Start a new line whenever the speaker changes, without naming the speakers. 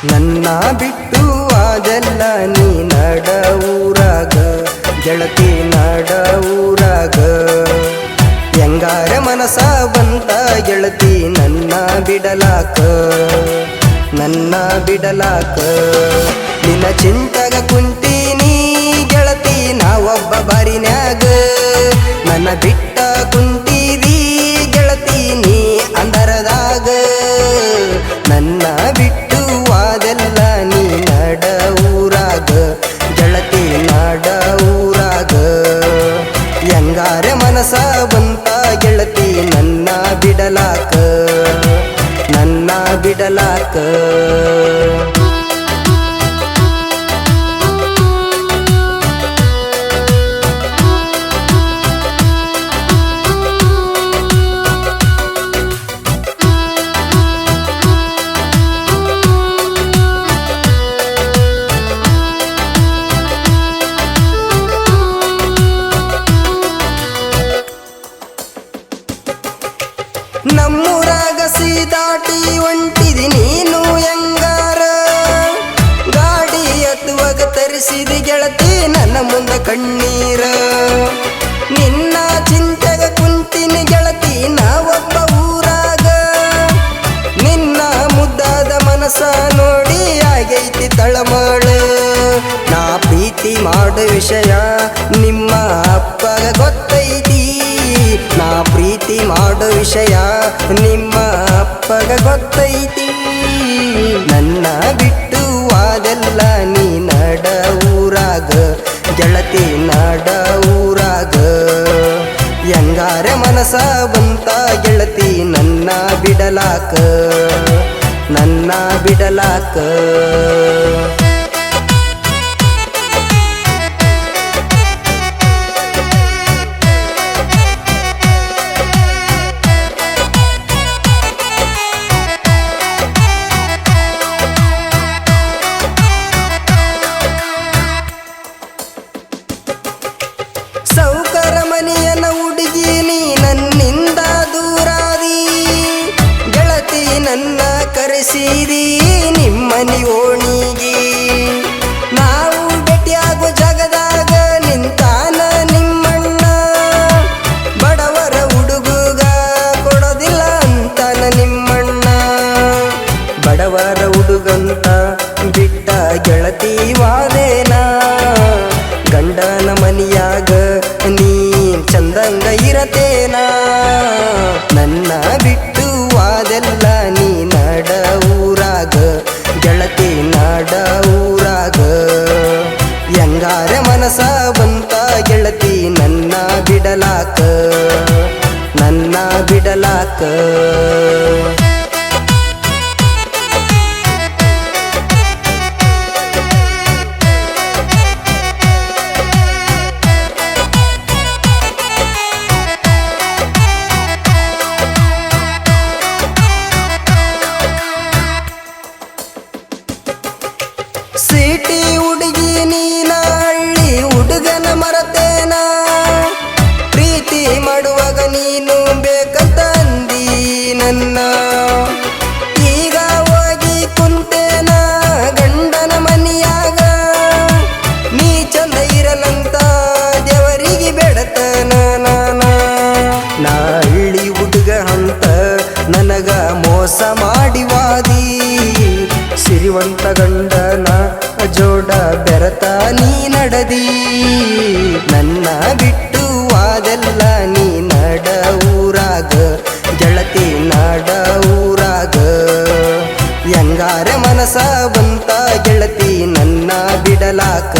ನನ್ನ ಬಿಟ್ಟು ಅದೆಲ್ಲ ನೀ ನಡ ಊರಾಗ ಗೆಳತಿ ನಡ ಊರಾಗ ಹೆಂಗಾರ ಮನಸ ಬಂತ ಗೆಳತಿ ನನ್ನ ಬಿಡಲಾಕ ನಿನ್ನ ಚಿಂತಗ ಕುಂತೀನಿ ಗೆಳತಿ ನಾವೊಬ್ಬ ಬಾರಿನ್ಯಾಗ ನನ್ನ ಬಿಟ್ಟ ಕುಂತೀರಿ ಗೆಳತಿ ನೀ ಅಂದರದಾಗ ನನ್ನ ಬಿಟ್ಟು ಅದೆಲ್ಲ ನೀ ನಡ ಊರಾಗ ಗೆಳತಿ ನಡ ಊರಾಗ ಹೆಂಗಾರ ಮನಸ ಬಂತ ಗೆಳತಿ ನನ್ನ ಬಿಡಲಾಕ ನಮ್ಮೂರಾಗ ದಾಟಿ ಹೊಂಟಿದಿ ನೀನು ಹೆಂಗಾರ ಗಾಡಿ ಎತ್ತುವಾಗ ತರಿಸಿದಿ ಗೆಳತಿ ನನ್ನ ಮುಂದ ಕಣ್ಣೀರ ನಿನ್ನ ಚಿಂತೆಗ ಕುಂತಿನಿ ಗೆಳತಿ ನಾವೊಬ್ಬ ಊರಾಗ ನಿನ್ನ ಮುದ್ದಾದ ಮನಸ ನೋಡಿ ಆಗೈತಿ ತಳಮಳ ನಾ ಪ್ರೀತಿ ಮಾಡೋ ವಿಷಯ ನಿಮ್ಮ ಅಪ್ಪಗ ಗೊತ್ತೈತಿ ನಾ ಪ್ರೀತಿ ಮಾಡೋ ವಿಷಯ ನಿಮ್ಮ ಅಪ್ಪಗ ಗೊತ್ತೈತಿ ನನ್ನ ಬಿಟ್ಟು ಅದೆಲ್ಲ ನೀ ನಡ ಊರಾಗ ಗೆಳತಿ ನಡ ಊರಾಗ ಹೆಂಗಾರ ಮನಸ ಬಂತ ಗೆಳತಿ ನನ್ನ ಬಿಡಲಾಕ ಸೌಕರ ಮನೆಯನ್ನ ಹುಡುಗಿ ನೀ ನನ್ನಿಂದ ದೂರಾದಿ ಗೆಳತಿ ನನ್ನ ಕರೆಸಿದಿ ನಿಮ್ಮನಿ ಓಣಿಗೆ ನಾವು ಭೇಟಿಯಾಗೋ ಜಾಗದಾಗ ನಿಂತಾನ ನಿಮ್ಮಣ್ಣ ಬಡವರ ಹುಡುಗ ಕೊಡೋದಿಲ್ಲ ಅಂತಾನ ನಿಮ್ಮಣ್ಣ ಬಡವರ ಹುಡುಗಂತ ಬಿಟ್ಟ ಗೆಳತಿ ವಾದೇನ ಗಂಡನ ಮನಿಯಾಗ ನೀ ಚಂದಂಗ ಇರತೇನ ನನ್ನ ಬಿಟ್ಟು ಅದೆಲ್ಲ ನೀ ನಡ ಊರಾಗ ಗೆಳತಿ ನಡ ಊರಾಗ ಹೆಂಗಾರ ಮನಸ ಬಂತ ಗೆಳತಿ ನನ್ನ ಬಿಡಲಾಕ ಸಿಟಿ ಹುಡುಗಿ ನೀನ ಹಳ್ಳಿ ಹುಡುಗನ ಮರತೇನ ಪ್ರೀತಿ ಮಾಡುವಾಗ ನೀನು ಬೇಕಂತ ಅಂದಿ ನನ್ನ ಈಗ ಹೋಗಿ ಕುಂತೇನ ಗಂಡನ ಮನಿಯಾಗ ನೀ ಚಂದ ಇರಲಂತ ದೇವರಿಗೆ ಬೇಡತನ ನಾ ಹಳ್ಳಿ ಹುಡುಗ ಅಂತ ನನಗ ಮೋಸ ಮಾಡಿವಾದಿ ಸಿರಿವಂತ ಗಂಡನ ಜೋಡ ಬೆರತ ನೀ ನಡದಿ ನನ್ನ ಬಿಟ್ಟು ಅದೆಲ್ಲ ನೀ ನಡ ಊರಾಗ ಗೆಳತಿ ನಡ ಊರಾಗ ಹೆಂಗಾರ ಮನಸ ಬಂತ ಗೆಳತಿ ನನ್ನ ಬಿಡಲಾಕ